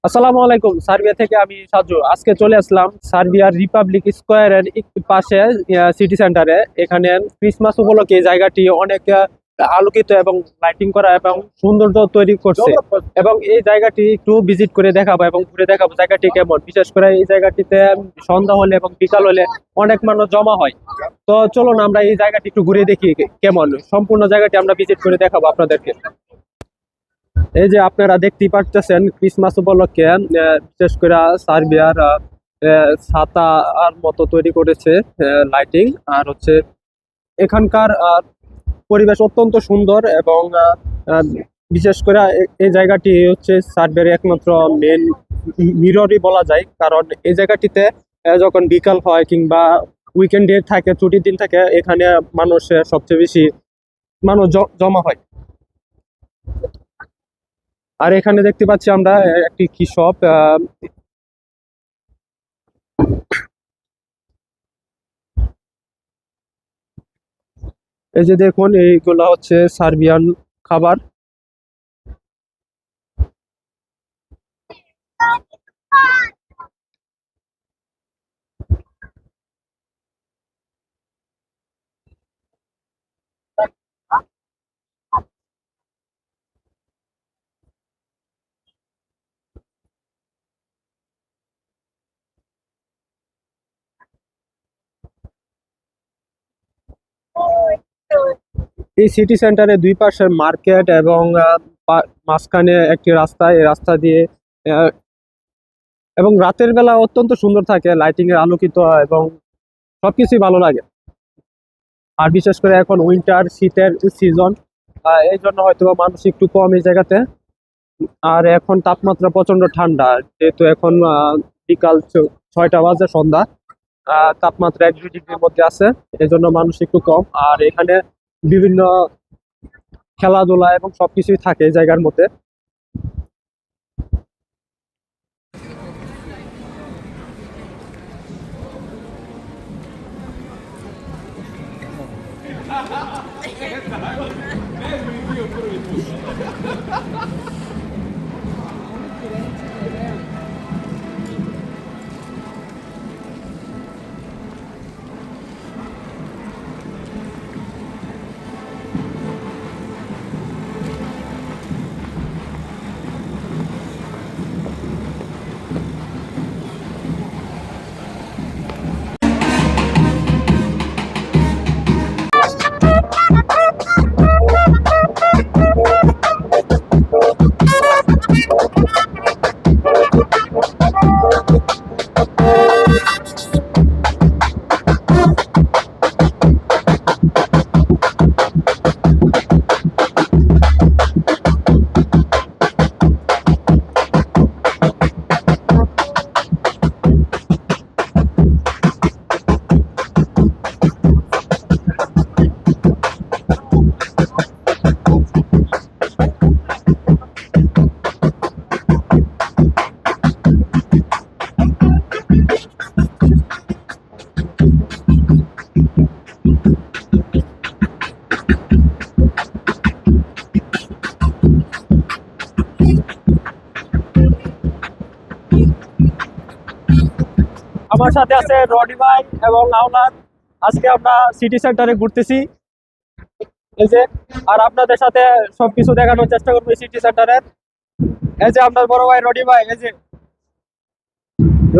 আসসালামু আলাইকুম। সার্বিয়া থেকে আমি সাজু। আজকে চলে আসলাম সার্বিয়ার রিপাবলিক স্কোয়ারের একটু পাশে সিটি সেন্টারে। এখানে ক্রিসমাস উপলক্ষে এই জায়গাটি অনেক আলোকিত এবং লাইটিং করা এবং সৌন্দর্য তৈরি করছে। এবং এই জায়গাটি একটু ভিজিট করে দেখাবো এবং ঘুরে দেখাবো জায়গাটি কেমন। বিশেষ করে এই জায়গাটিতে সন্ধ্যা হলে এবং বিকাল হলে অনেক মানুষ জমা হয়। তো চলুন আমরা এই জায়গাটি একটু ঘুরে দেখি কেমন। সম্পূর্ণ জায়গাটি আমরা ভিজিট করে দেখাবো আপনাদেরকে। এই যে আপনারা দেখতেই পারতেছেন ক্রিসমাস উপলক্ষে বিশেষ করে সার্বিয়ার ছাতা আর মতো তৈরি করেছে লাইটিং। আর হচ্ছে এখানকার পরিবেশ অত্যন্ত সুন্দর এবং আহ, বিশেষ করে এই জায়গাটি হচ্ছে সার্বিয়ার একমাত্র মেন মিররই বলা যায়, কারণ এই জায়গাটিতে যখন বিকাল হয় কিংবা উইকেন্ডে থাকে, ছুটির দিন থাকে, এখানে মানুষের সবচেয়ে বেশি মানুষ জমা হয়। আর এখানে দেখতে পাচ্ছি আমরা একটি কি শপ। এই যে দেখুন, এইগুলা হচ্ছে সার্বিয়ান খাবার। এই সিটি সেন্টারে দুই পাশের মার্কেট এবং মাঝখানে একটি রাস্তা, এই রাস্তা দিয়ে আহ, এবং রাতের বেলা অত্যন্ত সুন্দর থাকে, লাইটিং এর আলোকিত এবং সবকিছুই ভালো লাগে। আর বিশেষ করে এখন উইন্টার শীতের সিজন, এই জন্য হয়তো বা মানুষ একটু কম এই জায়গাতে। আর এখন তাপমাত্রা প্রচন্ড ঠান্ডা, যেহেতু এখন বিকাল 6টা বাজে, সন্ধ্যা। তাপমাত্রা 1-2 ডিগ্রির মধ্যে আছে, এই জন্য মানুষ একটু কম। আর এখানে বিভিন্ন খেলাধুলা এবং সবকিছুই থাকে এই জায়গার মধ্যে। আমার সাথে আছে রডি ভাই এবং আওলাদ। আজকে আমরা সিটি সেন্টারে ঘুরতেছি, এই যে। আর আপনাদের সাথে সবকিছু দেখানোর চেষ্টা করবো সিটি সেন্টারের। এই যে আপনার বড় ভাই রডি ভাই, এই যে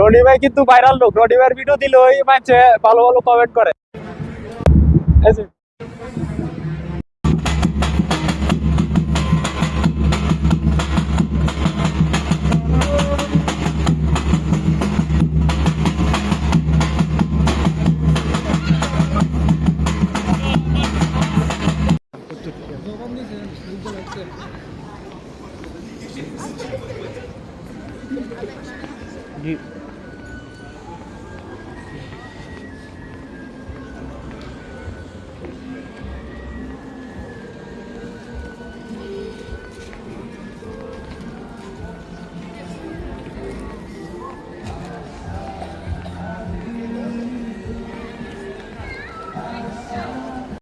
রডি ভাই কিন্তু ভাইরাল লোক। রডি ভাইয়ের ভিডিও দিলে ওই মাঝে ভালো ভালো কমেন্ট করে, এই যে।